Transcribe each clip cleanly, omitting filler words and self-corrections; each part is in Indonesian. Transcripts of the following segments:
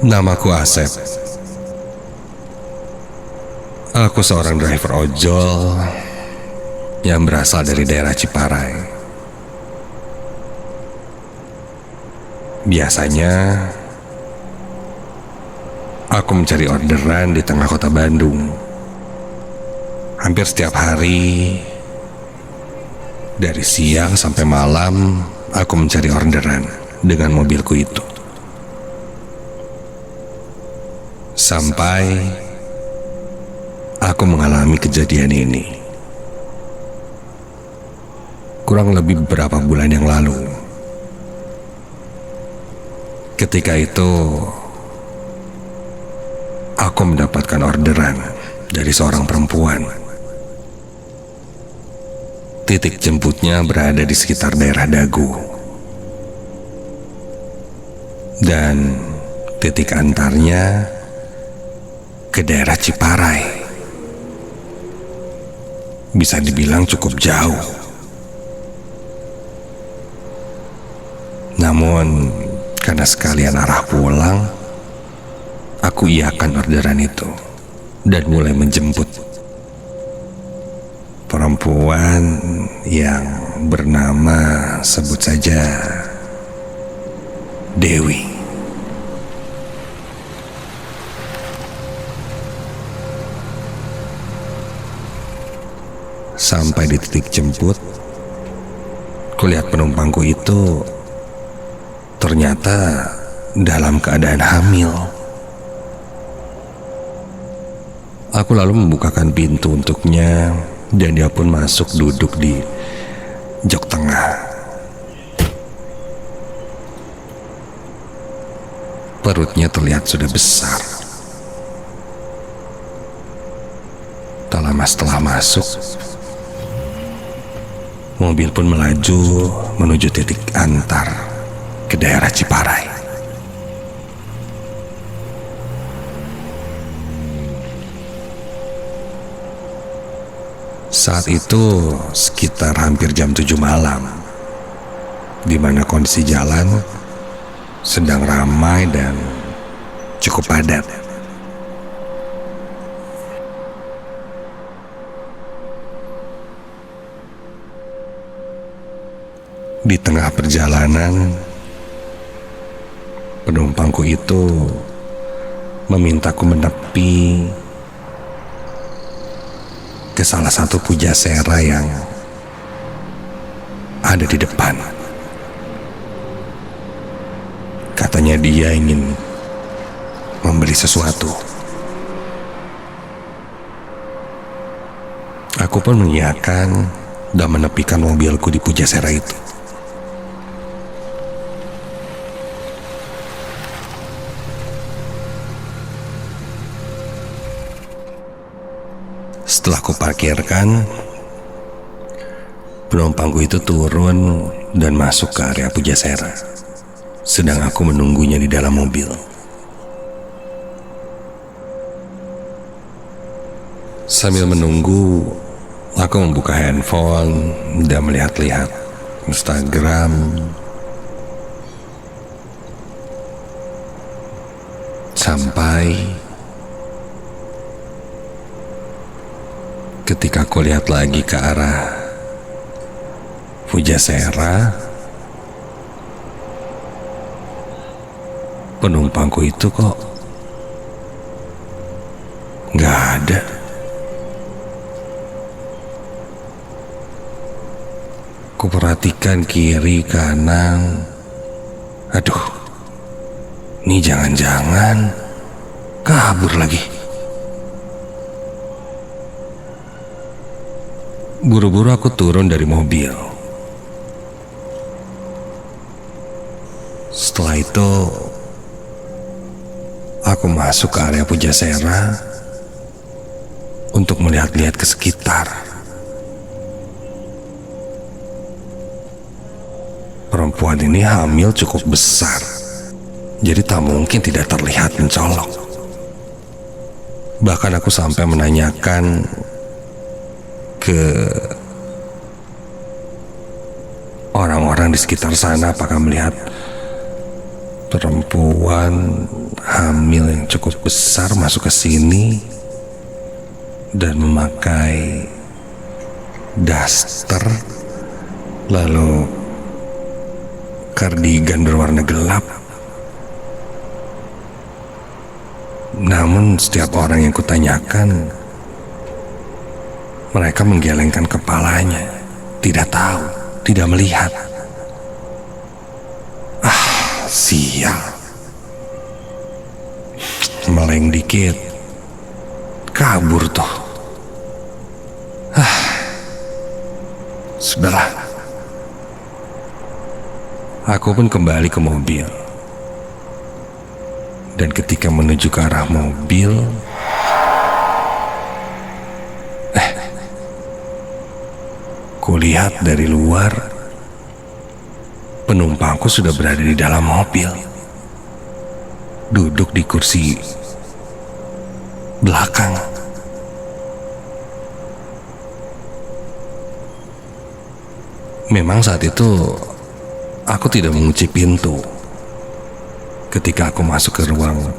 Namaku Asep. Aku seorang driver ojol yang berasal dari daerah Ciparai. Biasanya aku mencari orderan di tengah kota Bandung. Hampir setiap hari, dari siang sampai malam, aku mencari orderan dengan mobilku itu. Sampai aku mengalami kejadian ini kurang lebih beberapa bulan yang lalu. Ketika itu aku mendapatkan orderan dari seorang perempuan. Titik jemputnya berada di sekitar daerah Dago, dan titik antarnya ke daerah Ciparai. Bisa dibilang cukup jauh. Namun karena sekalian arah pulang, aku iakan orderan itu dan mulai menjemput perempuan yang bernama, sebut saja, Dewi. Sampai di titik jemput, kulihat penumpangku itu ternyata dalam keadaan hamil. Aku lalu membukakan pintu untuknya, dan dia pun masuk duduk di jok tengah. Perutnya terlihat sudah besar. Tak lama setelah masuk, mobil pun melaju menuju titik antar ke daerah Ciparai. Saat itu sekitar hampir jam 7 malam, di mana kondisi jalan sedang ramai dan cukup padat. Di tengah perjalanan, penumpangku itu memintaku menepi ke salah satu pujasera yang ada di depan. Katanya dia ingin membeli sesuatu. Aku pun mengiyakan dan menepikan mobilku di pujasera itu. Setelah kuparkirkan, penumpangku itu turun dan masuk ke area pujasera, sedang aku menunggunya di dalam mobil. Sambil menunggu, aku membuka handphone dan melihat-lihat Instagram. Sampai ketika aku lihat lagi ke arah pujasera, penumpangku itu kok nggak ada. Kuperhatikan kiri kanan. Aduh, ini jangan-jangan kabur lagi. Buru-buru aku turun dari mobil. Setelah itu, aku masuk ke area pujasera untuk melihat-lihat ke sekitar. Perempuan ini hamil cukup besar, jadi tak mungkin tidak terlihat mencolok. Bahkan aku sampai menanyakan ke orang-orang di sekitar sana apakah melihat perempuan hamil yang cukup besar masuk ke sini dan memakai daster, lalu kardigan berwarna gelap. Namun setiap orang yang kutanyakan, mereka menggelengkan kepalanya, tidak tahu, tidak melihat. Sial. Meleng dikit, kabur tuh. Sudahlah. Aku pun kembali ke mobil. Dan ketika menuju ke arah mobil, kulihat dari luar, penumpangku sudah berada di dalam mobil, duduk di kursi belakang. Memang saat itu aku tidak mengunci pintu ketika aku masuk ke ruang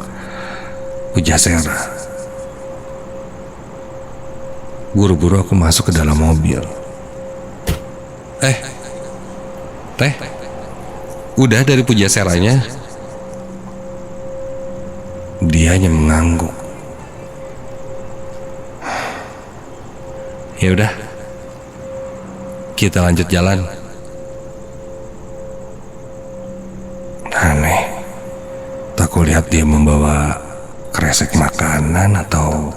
Pujasera. Buru-buru aku masuk ke dalam mobil. Teh, udah dari Pujaseranya? Dia hanya mengangguk. Ya udah, kita lanjut jalan. Aneh, tak kulihat dia membawa kresek makanan atau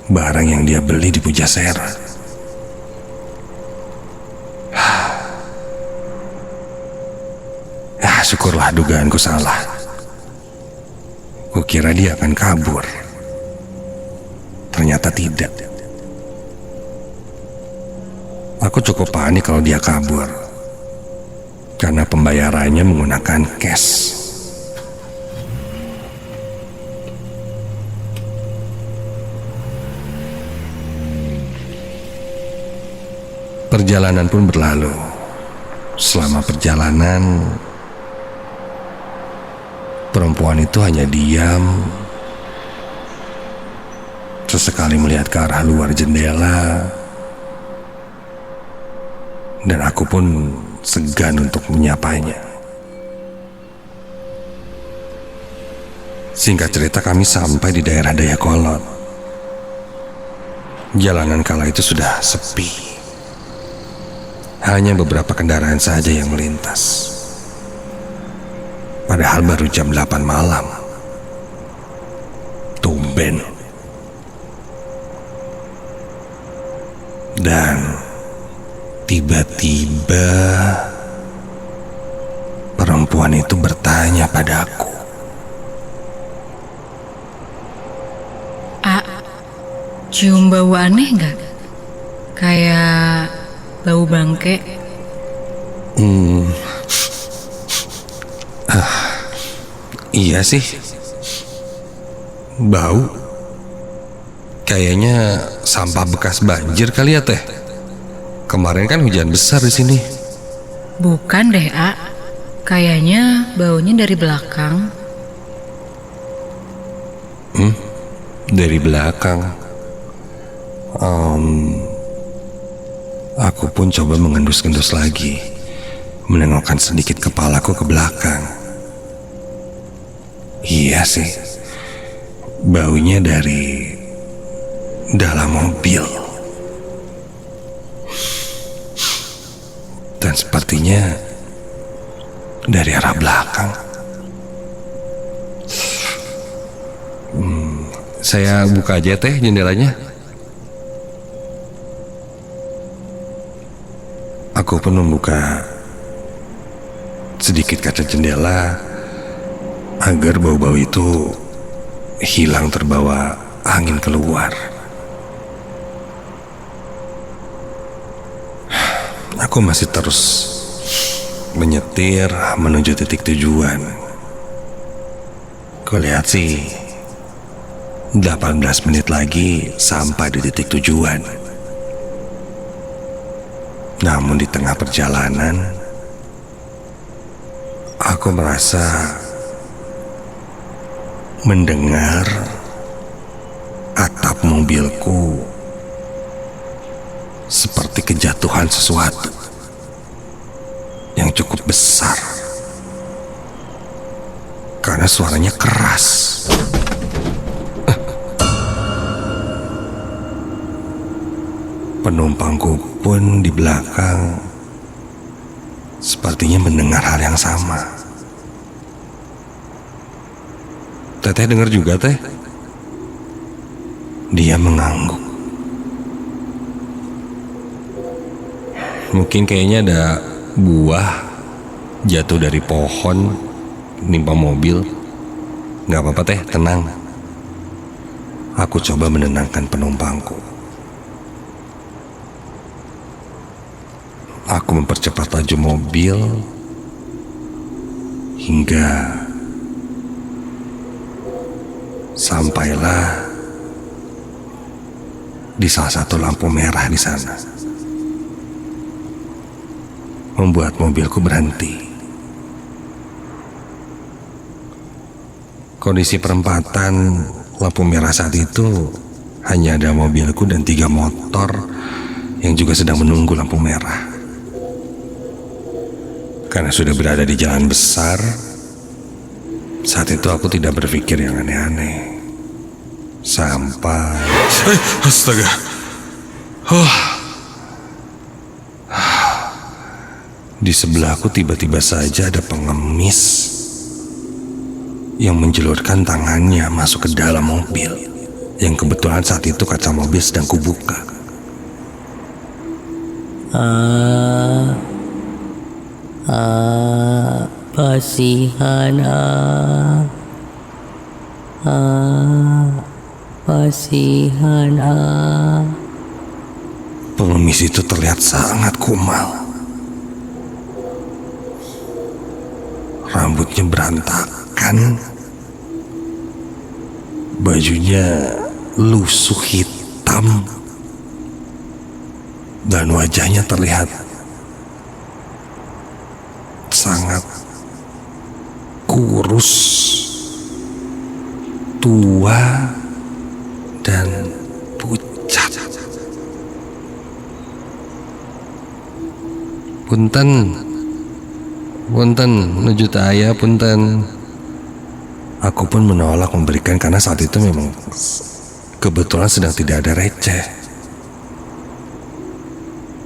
barang yang dia beli di Pujasera. Syukurlah dugaanku salah. Kukira dia akan kabur. Ternyata tidak. Aku cukup panik kalau dia kabur, karena pembayarannya menggunakan cash. Perjalanan pun berlalu. Selama perjalanan, perempuan itu hanya diam, sesekali melihat ke arah luar jendela, dan aku pun segan untuk menyapanya. Singkat cerita, kami sampai di daerah Dayakolot. Jalanan kala itu sudah sepi. Hanya beberapa kendaraan saja yang melintas. Padahal baru jam 8 malam. Tumben. Dan tiba-tiba perempuan itu bertanya padaku. Cium bau aneh gak? Kayak bau bangke? Iya sih. Bau. Kayaknya sampah bekas banjir kali ya, Teh. Kemarin kan hujan besar di sini. Bukan deh, kayaknya baunya dari belakang. Dari belakang. Aku pun coba mengendus-endus lagi, menengokkan sedikit kepalaku ke belakang. Iya sih, baunya dari dalam mobil. Dan sepertinya dari arah belakang. Saya buka aja, Teh, jendelanya. Aku pun membuka sedikit kaca jendela agar bau-bau itu hilang terbawa angin keluar. Aku masih terus menyetir menuju titik tujuan. Kulihat sih 18 menit lagi sampai di titik tujuan. Namun di tengah perjalanan, aku merasa mendengar atap mobilku seperti kejatuhan sesuatu yang cukup besar, karena suaranya keras. Penumpangku pun di belakang sepertinya mendengar hal yang sama. Teteh dengar juga, Teh? Dia mengangguk. Mungkin kayaknya ada buah jatuh dari pohon nimpa mobil. Gak apa-apa, Teh, tenang. Aku coba menenangkan penumpangku. Aku mempercepat laju mobil hingga sampailah di salah satu lampu merah di sana, membuat mobilku berhenti. Kondisi perempatan lampu merah saat itu hanya ada mobilku dan 3 motor yang juga sedang menunggu lampu merah. Karena sudah berada di jalan besar, saat itu aku tidak berpikir yang aneh-aneh. Sampai... astaga. Di sebelahku tiba-tiba saja ada pengemis yang menjulurkan tangannya masuk ke dalam mobil, yang kebetulan saat itu kaca mobil sedang kubuka. Pasihan pasihan. Pengemis itu terlihat sangat kumal. Rambutnya berantakan, bajunya lusuh hitam, dan wajahnya terlihat sangat kurus, tua, dan pucat. Punten, nuju taya, punten. Aku pun menolak memberikan karena saat itu memang kebetulan sedang tidak ada receh.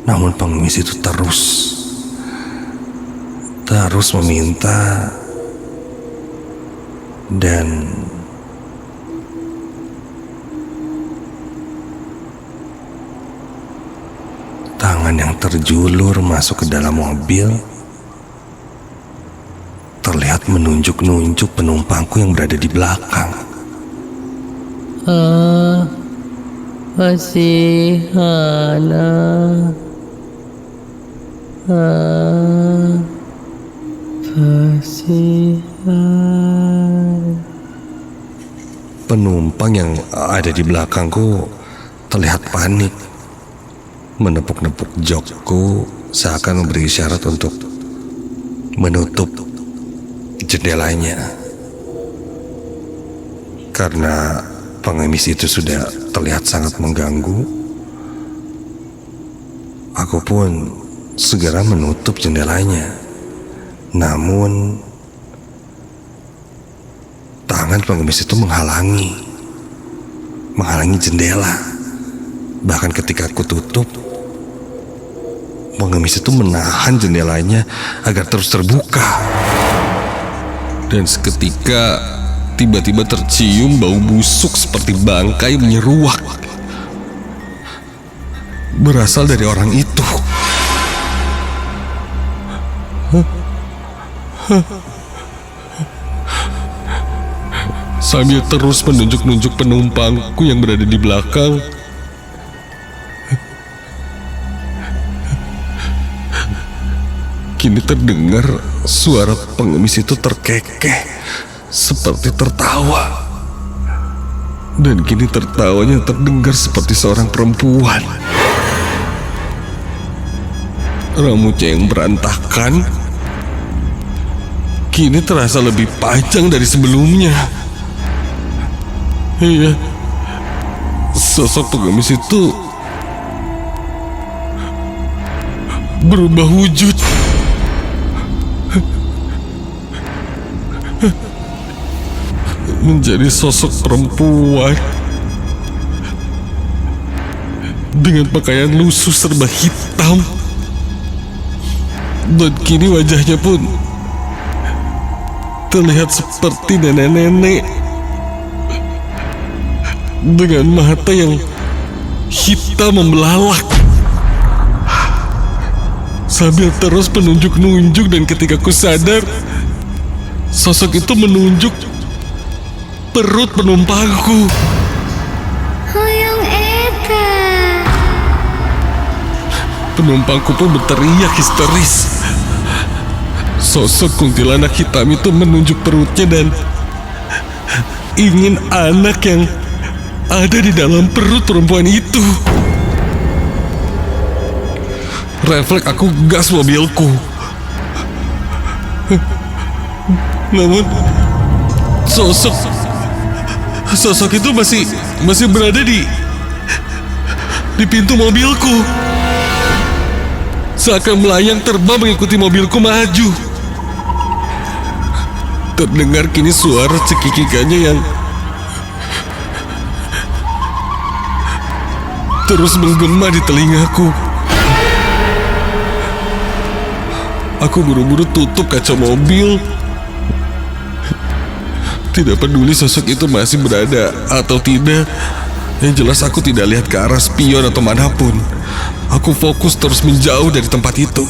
Namun pengemis itu terus meminta, dan tangan yang terjulur masuk ke dalam mobil terlihat menunjuk-nunjuk penumpangku yang berada di belakang. Pasihan pasihan. Penumpang yang ada di belakangku terlihat panik, menepuk-nepuk jokku seakan memberi isyarat untuk menutup jendelanya. Karena pengemis itu sudah terlihat sangat mengganggu, aku pun segera menutup jendelanya. Namun tangan pengemis itu menghalangi jendela. Bahkan ketika aku tutup, pengemis itu menahan jendelanya agar terus terbuka. Dan seketika tiba-tiba tercium bau busuk seperti bangkai menyeruak, berasal dari orang itu. Sambil terus menunjuk-nunjuk penumpangku yang berada di belakang, kini terdengar suara pengemis itu terkekeh seperti tertawa. Dan kini tertawanya terdengar seperti seorang perempuan. Rambutnya yang berantakan, kini terasa lebih panjang dari sebelumnya. Iya, sosok pengemis itu berubah wujud. Menjadi sosok perempuan dengan pakaian lusuh serba hitam. Dan kini wajahnya pun terlihat seperti nenek-nenek dengan mata yang hitam membelalak, sambil terus menunjuk-nunjuk. Dan ketika ku sadar, sosok itu menunjuk perut penumpangku. Hoyong Eta. Penumpangku pun berteriak histeris. Sosok kuntilanak hitam itu menunjuk perutnya dan ingin anak yang ada di dalam perut perempuan itu. Refleks aku gas mobilku. Namun sosok itu masih berada di pintu mobilku. Seakan melayang terbang mengikuti mobilku maju. Terdengar kini suara cekikikannya yang terus menggema di telingaku. Aku buru-buru tutup kaca mobil. Tidak peduli sosok itu masih berada atau tidak. Yang jelas aku tidak lihat ke arah spion atau manapun. Aku fokus terus menjauh dari tempat itu.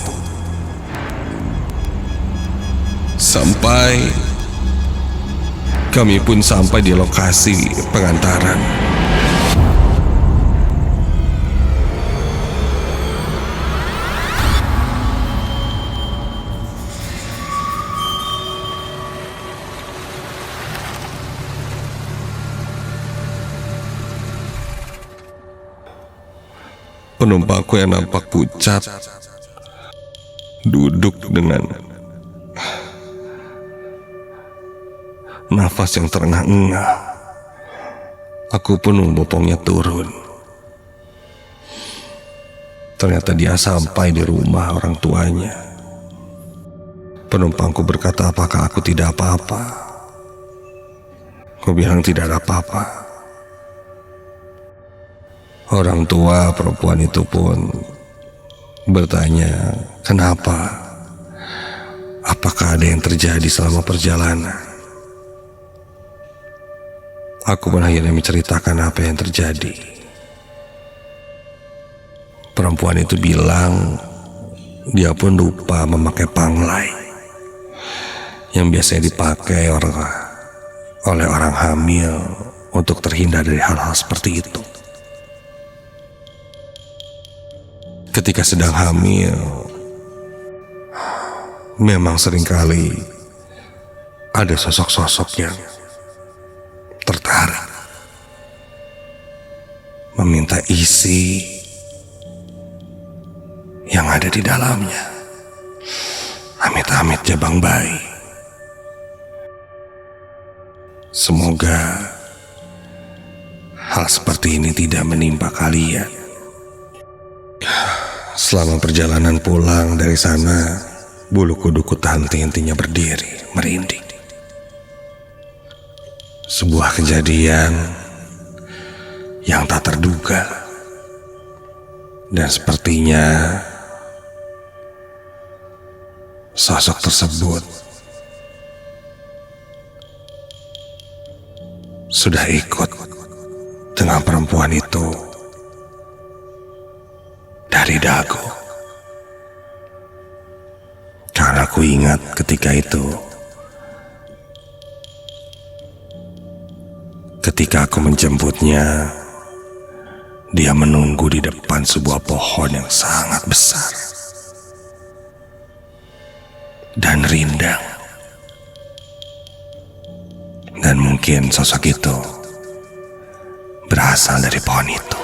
Sampai kami pun sampai di lokasi pengantaran. Penumpangku yang nampak pucat duduk dengan nafas yang terengah-engah. Aku pun membopongnya turun. Ternyata dia sampai di rumah orang tuanya. Penumpangku berkata, apakah aku tidak apa-apa? Aku bilang tidak ada apa-apa. Orang tua perempuan itu pun bertanya, kenapa? Apakah ada yang terjadi selama perjalanan? Aku pun akhirnya menceritakan apa yang terjadi. Perempuan itu bilang dia pun lupa memakai panglai yang biasanya dipakai oleh orang hamil untuk terhindar dari hal-hal seperti itu. Ketika sedang hamil, memang seringkali ada sosok-sosok yang tertarik meminta isi yang ada di dalamnya. Amit-amit jabang bayi. Semoga hal seperti ini tidak menimpa kalian. Selama perjalanan pulang dari sana, bulu kuduku tak henti-hentinya berdiri, merinding. Sebuah kejadian yang tak terduga. Dan sepertinya sosok tersebut sudah ikut dengan perempuan itu dari dagu. Karena aku ingat ketika itu, ketika aku menjemputnya, dia menunggu di depan sebuah pohon yang sangat besar dan rindang. Dan mungkin sosok itu berasal dari pohon itu.